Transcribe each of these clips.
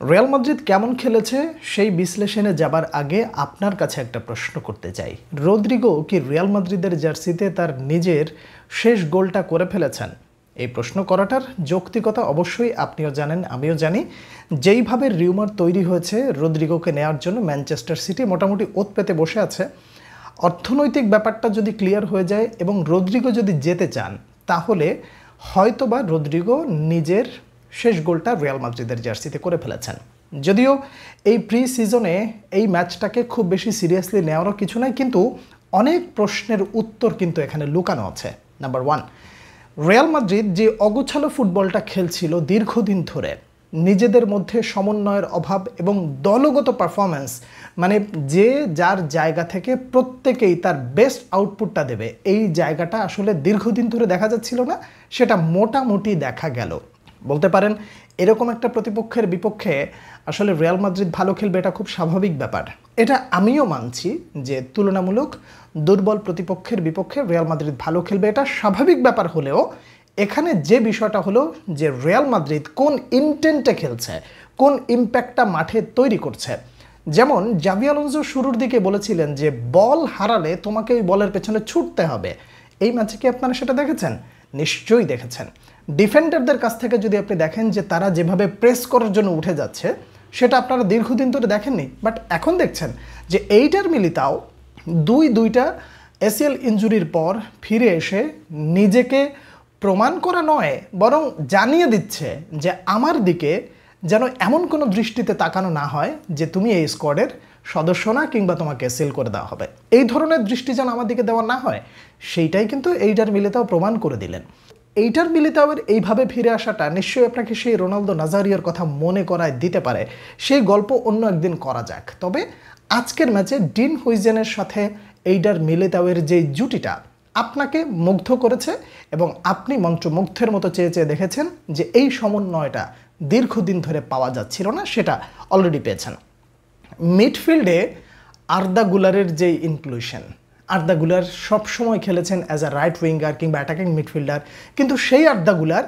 Real Madrid কেমন খেলেছে সেই বিশ্লেষণে যাবার আগে আপনার কাছে একটা প্রশ্ন করতে চাই। রদ্রিগো কি রিয়াল মাদ্রিদের জার্সিতে তার নিজের শেষ গোলটা করে ফেলেছেন? এই প্রশ্ন করাটার যৌক্তিকতা অবশ্যই আপনিও জানেন, আমিও জানি। যেইভাবে রিউমার তৈরি হয়েছে রদ্রিগোকে নেওয়ার জন্য, ম্যানচেস্টার সিটি মোটামুটি ওত পেতে বসে আছে। অর্থনৈতিক ব্যাপারটা যদি ক্লিয়ার হয়ে যায় এবং রদ্রিগো যদি যেতে চান, তাহলে হয়তোবা রদ্রিগো নিজের শেষ গোলটা রিয়াল মাদ্রিদের জার্সিতে করে ফেলেছেন। যদিও এই প্রি সিজনে এই ম্যাচটাকে খুব বেশি সিরিয়াসলি নেওয়ারও কিছু নাই, কিন্তু অনেক প্রশ্নের উত্তর কিন্তু এখানে লুকানো আছে। নাম্বার 1, রিয়াল মাদ্রিদ যে অগোছালো ফুটবলটা খেলছিল দীর্ঘদিন ধরে, নিজেদের মধ্যে সমন্বয়ের অভাব এবং দলগত পারফরম্যান্স, মানে যে যার জায়গা থেকে প্রত্যেকেই তার বেস্ট আউটপুটটা দেবে, এই জায়গাটা আসলে দীর্ঘদিন ধরে দেখা যাচ্ছিল না, সেটা মোটামুটি দেখা গেল। বলতে পারেন এরকম একটা প্রতিপক্ষের বিপক্ষে আসলে রিয়াল মাদ্রিদ ভালো খেলবে, এটা খুব স্বাভাবিক ব্যাপার। এটা আমিও মানছি যে তুলনামূলক দুর্বল প্রতিপক্ষের বিপক্ষে রিয়াল মাদ্রিদ ভালো খেলবে, এটা স্বাভাবিক ব্যাপার হলেও এখানে যে বিষয়টা হলো যে রিয়াল মাদ্রিদ কোন ইন্টেন্টে খেলছে, কোন ইম্প্যাক্টটা মাঠে তৈরি করছে। যেমন জাভি আলোনসো শুরুর দিকে বলেছিলেন যে বল হারালে তোমাকে ওই বলের পেছনে ছুটতে হবে। এই ম্যাচে কি আপনারা সেটা দেখেছেন? নিশ্চয়ই দেখেছেন। ডিফেন্ডারদের কাছ থেকে যদি আপনি দেখেন যে তারা যেভাবে প্রেস করার জন্য উঠে যাচ্ছে, সেটা আপনারা দীর্ঘদিন ধরে দেখেননি, বাট এখন দেখছেন যে এইটার মিলিতাও দুইটা এসিএল ইনজুরির পর ফিরে এসে নিজেকে প্রমাণ করা নয়, বরং জানিয়ে দিচ্ছে যে আমার দিকে যেন এমন কোনো দৃষ্টিতে তাকানো না হয় যে তুমি এই স্কোয়াডের সদস্য না, কিংবা তোমাকে সেল করে দেওয়া হবে। এই ধরনের দৃষ্টি যেন আমার দিকে দেওয়া না হয়, সেইটাই কিন্তু এইটার মিলিতাও প্রমাণ করে দিলেন। এইটার মিলিতাওয়ের এইভাবে ফিরে আসাটা নিশ্চয়ই আপনাকে সেই রোনালদো নাজারিয়ার কথা মনে করায় দিতে পারে। সেই গল্প অন্য একদিন করা যাক। তবে আজকের ম্যাচে ডিন হুইজেনের সাথে এইটার মিলিতাওয়ের যে জুটিটা আপনাকে মুগ্ধ করেছে এবং আপনি মন্ত্রমুগ্ধের মতো চেয়ে চেয়ে দেখেছেন যে এই সমন্বয়টা দীর্ঘদিন ধরে পাওয়া যাচ্ছিল না, সেটা অলরেডি পেয়েছেন। মিডফিল্ডে আর্দা গুলারের যে ইনক্লুশন, আর্দা গুলার সবসময় খেলেছেন অ্যাজ আ রাইট উইঙ্গার কিংবা অ্যাটাকিং মিডফিল্ডার, কিন্তু সেই আর্দা গুলার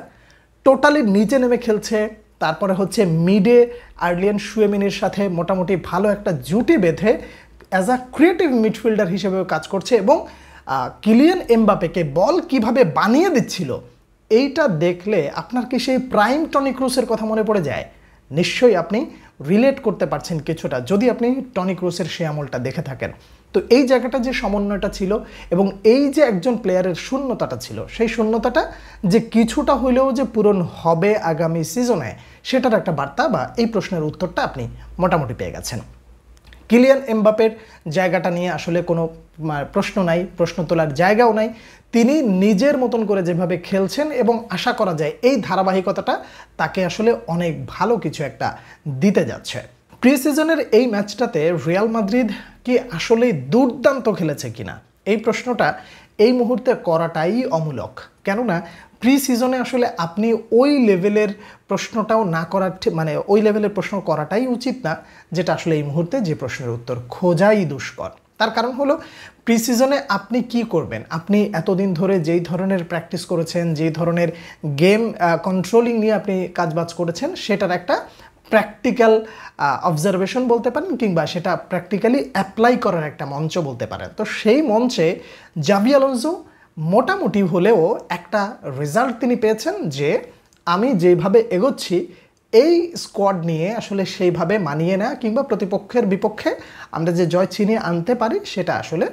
টোটালি নিচে নেমে খেলছে। তারপরে হচ্ছে মিডে আর্লিয়ান শুয়েমিনির সাথে মোটামুটি ভালো একটা জুটি বেঁধে অ্যাজ আ ক্রিয়েটিভ মিডফিল্ডার হিসেবেও কাজ করছে এবং কিলিয়ান এমবাপেকে বল কিভাবে বানিয়ে দিচ্ছিল, এইটা দেখলে আপনার কি সেই প্রাইম টনি ক্রুসের কথা মনে পড়ে যায়? নিশ্চয়ই আপনি রিলেট করতে পারছেন কিছুটা, যদি আপনি টনি ক্রুসের সেই আমলটা দেখে থাকেন। তো এই জায়গাটা যে সমন্বয়টা ছিল এবং এই যে একজন প্লেয়ারের শূন্যতাটা ছিল, সেই শূন্যতাটা যে কিছুটা হইলেও যে পূরণ হবে আগামী সিজনে, সেটার একটা বার্তা বা এই প্রশ্নের উত্তরটা আপনি মোটামুটি পেয়ে গেছেন। কিলিয়ান এমবাপের জায়গাটা নিয়ে আসলে কোনো প্রশ্ন নাই, প্রশ্ন তোলার জায়গাও নাই। তিনি নিজের মতন করে যেভাবে খেলছেন এবং আশা করা যায় এই ধারাবাহিকতাটা তাকে আসলে অনেক ভালো কিছু একটা দিতে যাচ্ছে। প্রি সিজনের এই ম্যাচটাতে রিয়াল মাদ্রিদ কি আসলেই দুর্দান্ত খেলেছে কিনা, এই প্রশ্নটা এই মুহূর্তে করাটাই অমূলক। কেননা প্রি সিজনে আসলে আপনি ওই লেভেলের প্রশ্নটাও না করার, মানে ওই লেভেলের প্রশ্ন করাটাই উচিত না, যেটা আসলে এই মুহূর্তে যে প্রশ্নের উত্তর খোঁজাই দুষ্কর। তার কারণ হলো প্রি সিজনে আপনি কি করবেন? আপনি এতদিন ধরে যেই ধরনের প্র্যাকটিস করেছেন, যেই ধরনের গেম কন্ট্রোলিং নিয়ে আপনি কাজবাজ করেছেন, সেটার একটা প্র্যাকটিক্যাল অবজারভেশন বলতে পারেন, কিংবা সেটা প্র্যাকটিক্যালি অ্যাপ্লাই করার একটা মঞ্চ বলতে পারেন। তো সেই মঞ্চে জাভি আলোনসো মোটামুটি হলেও একটা রেজাল্ট তিনি পেয়েছেন যে আমি যেভাবে এগোচ্ছি এই স্কোয়াড নিয়ে আসলে সেইভাবে মানিয়ে নেওয়া কিংবা প্রতিপক্ষের বিপক্ষে আমরা যে জয় ছিনিয়ে আনতে পারি, সেটা আসলে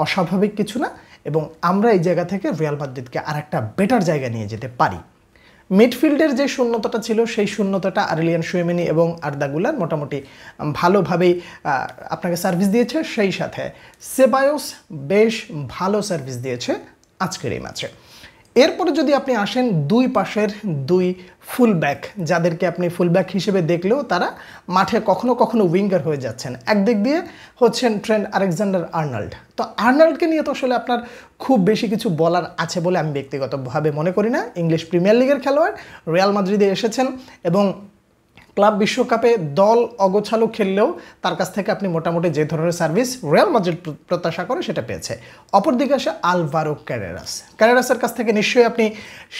অস্বাভাবিক কিছু না এবং আমরা এই জায়গা থেকে রিয়াল মাদ্রিদকে আর একটা বেটার জায়গা নিয়ে যেতে পারি। মিডফিল্ডের যে শূন্যতাটা ছিল, সেই শূন্যতাটা আর্লিয়ান শুয়েমিনি এবং আর্দা গুলার মোটামুটি ভালোভাবেই আপনাকে সার্ভিস দিয়েছে। সেই সাথে সেবায়োস বেশ ভালো সার্ভিস দিয়েছে আজকের এই ম্যাচে। এরপরে যদি আপনি আসেন দুই পাশের দুই ফুলব্যাক, যাদেরকে আপনি ফুলব্যাক হিসেবে দেখলেও তারা মাঠে কখনো কখনো উইঙ্গার হয়ে যাচ্ছেন। একদিক দিয়ে হচ্ছেন ট্রেন্ট আলেকজান্ডার আর্নল্ড। তো আর্নল্ডকে নিয়ে তো আসলে আপনার খুব বেশি কিছু বলার আছে বলে আমি ব্যক্তিগতভাবে মনে করি না। ইংলিশ প্রিমিয়ার লিগের খেলোয়াড়, রিয়াল মাদ্রিদে এসেছেন এবং ক্লাব বিশ্বকাপে দল অগোছালো খেললেও তার কাছ থেকে আপনি মোটামুটি যে ধরনের সার্ভিস রিয়াল মাদ্রিদ প্রত্যাশা করে সেটা পেয়েছে। অপরদিকে আসে আলভারো ক্যারেরাসের কাছ থেকে নিশ্চয়ই আপনি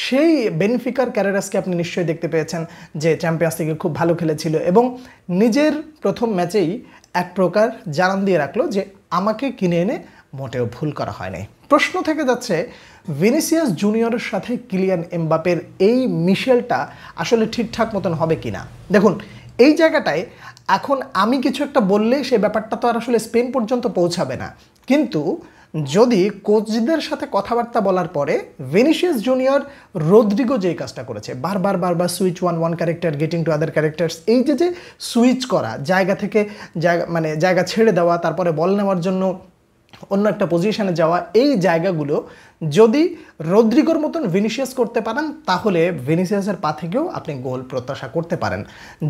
সেই বেনিফিকার ক্যারেরাসকে আপনি নিশ্চয়ই দেখতে পেয়েছেন যে চ্যাম্পিয়ন্স লিগে খুব ভালো খেলেছিল এবং নিজের প্রথম ম্যাচেই এক প্রকার জানান দিয়ে রাখলো যে আমাকে কিনে এনে মোটেও ভুল করা হয়নি। প্রশ্ন থেকে যাচ্ছে ভিনিসিয়াস জুনিয়রের সাথে কিলিয়ান এমবাপের এই মিশেলটা আসলে ঠিকঠাক মতন হবে কিনা। দেখুন এই জায়গাটায় এখন আমি কিছু একটা বললে সেই ব্যাপারটা তো আর আসলে স্পেন পর্যন্ত পৌঁছাবে না, কিন্তু যদি কোচদের সাথে কথাবার্তা বলার পরে ভিনিসিয়াস জুনিয়র রদ্রিগো যেই কাজটা করেছে বারবার switch one character getting to other characters, এই যে সুইচ করা, জায়গা থেকে জায়গা ছেড়ে দেওয়া, তারপরে বল নেওয়ার জন্য অন্য একটা পজিশনে যাওয়া, এই জায়গাগুলো যদি রদ্রিগোর মতন ভিনিসিয়াস করতে পারেন তাহলে ভিনিসিয়াসের পা থেকেও আপনি গোল প্রত্যাশা করতে পারেন।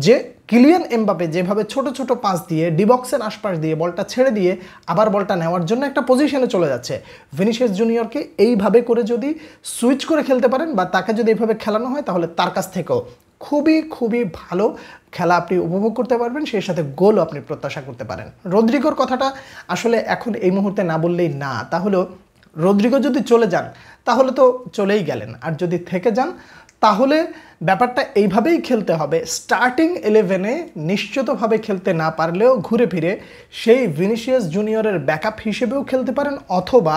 যে কিলিয়ান এমবাপে যেভাবে ছোট ছোট পাস দিয়ে ডিবক্সের আশপাশ দিয়ে বলটা ছেড়ে দিয়ে আবার বলটা নেওয়ার জন্য একটা পজিশনে চলে যাচ্ছে, ভিনিসিয়াস জুনিয়রকে এইভাবে করে যদি সুইচ করে খেলতে পারেন বা তাকে যদি এইভাবে খেলানো হয় তাহলে তার কাছ থেকেও খুবই ভালো খেলা আপনি উপভোগ করতে পারবেন, সেই সাথে গোলও আপনি প্রত্যাশা করতে পারেন। রদ্রিগোর কথাটা আসলে এখন এই মুহূর্তে না বললেই না, তাহলেও রদ্রিগো যদি চলে যান তাহলে তো চলেই গেলেন, আর যদি থেকে যান তাহলে ব্যাপারটা এইভাবেই খেলতে হবে। স্টার্টিং 11-এ নিশ্চিতভাবে খেলতে না পারলেও ঘুরে ফিরে সেই ভিনিসিয়াস জুনিয়রের ব্যাকআপ হিসেবেও খেলতে পারেন, অথবা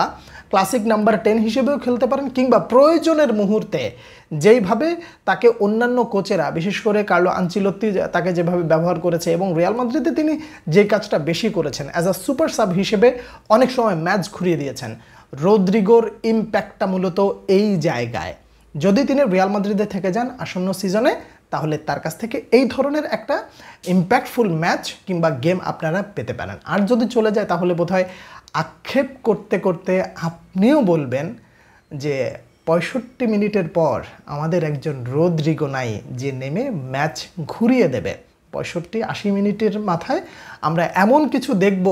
ক্লাসিক নাম্বার 10 হিসেবেও খেলতে পারেন, কিংবা প্রয়োজনের মুহূর্তে যেইভাবে তাকে অন্যান্য কোচেরা বিশেষ করে কার্লো আনচিলত্তি তাকে যেভাবে ব্যবহার করেছে এবং রিয়াল মাদ্রিদে তিনি যে কাজটা বেশি করেছেন অ্যাজ আ সুপার সাব হিসেবে অনেক সময় ম্যাচ ঘুরিয়ে দিয়েছেন, রদ্রিগোর ইম্প্যাক্টটা মূলত এই জায়গায়। যদি তিনি রিয়াল মাদ্রিদে থেকে যান আসন্ন সিজনে তাহলে তার কাছ থেকে এই ধরনের একটা ইম্প্যাক্টফুল ম্যাচ কিংবা গেম আপনারা পেতে পারেন। আর যদি চলে যায় তাহলে বোধহয় আক্ষেপ করতে করতে আপনিও বলবেন যে 65 মিনিটের পর আমাদের একজন রদ্রিগো নাই যে নেমে ম্যাচ ঘুরিয়ে দেবে। 65-80 মিনিটের মাথায় আমরা এমন কিছু দেখব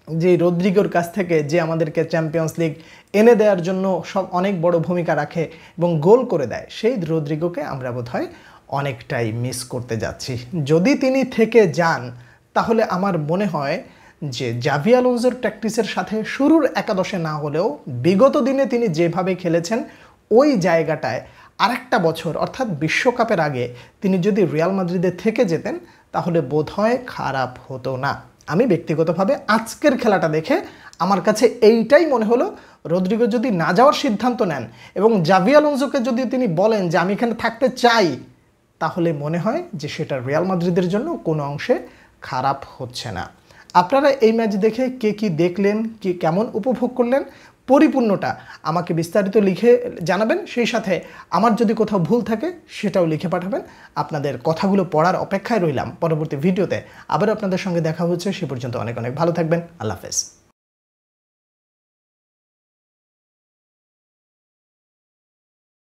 যে রদ্রিগোর কাছ থেকে, যে আমাদেরকে চ্যাম্পিয়ন্স লিগ এনে দেওয়ার জন্য অনেক বড় ভূমিকা রাখে এবং গোল করে দেয়, সেই রদ্রিগোকে আমরা বোধহয় অনেকটাই মিস করতে যাচ্ছি। যদি তিনি থেকে যান তাহলে আমার মনে হয় যে জাভি আলোনসোর প্র্যাকটিসের সাথে শুরুর একাদশে না হলেও বিগত দিনে তিনি যেভাবে খেলেছেন ওই জায়গাটায় আরেকটা বছর অর্থাৎ বিশ্বকাপের আগে তিনি যদি রিয়াল মাদ্রিদে থেকে যেতেন তাহলে বোধহয় খারাপ হতো না। আমি ব্যক্তিগতভাবে আজকের খেলাটা দেখে আমার কাছে এইটাই মনে হলো, রদ্রিগো যদি না যাওয়ার সিদ্ধান্ত নেন এবং জাভি আলোনসোকে যদি তিনি বলেন যে আমি এখানে থাকতে চাই, তাহলে মনে হয় যে সেটা রিয়াল মাদ্রিদের জন্য কোনো অংশে খারাপ হচ্ছে না। আপনারা এই ম্যাচ দেখে কে কি দেখলেন, কি কেমন উপভোগ করলেন, পরিপূর্ণটা আমাকে বিস্তারিত লিখে জানাবেন। সেই সাথে আমার যদি কোথাও ভুল থাকে সেটাও লিখে পাঠাবেন। আপনাদের কথাগুলো পড়ার অপেক্ষায় রইলাম। পরবর্তী ভিডিওতে আবার আপনাদের সঙ্গে দেখা হচ্ছে, সে পর্যন্ত অনেক ভালো থাকবেন। আল্লাহ হাফেজ।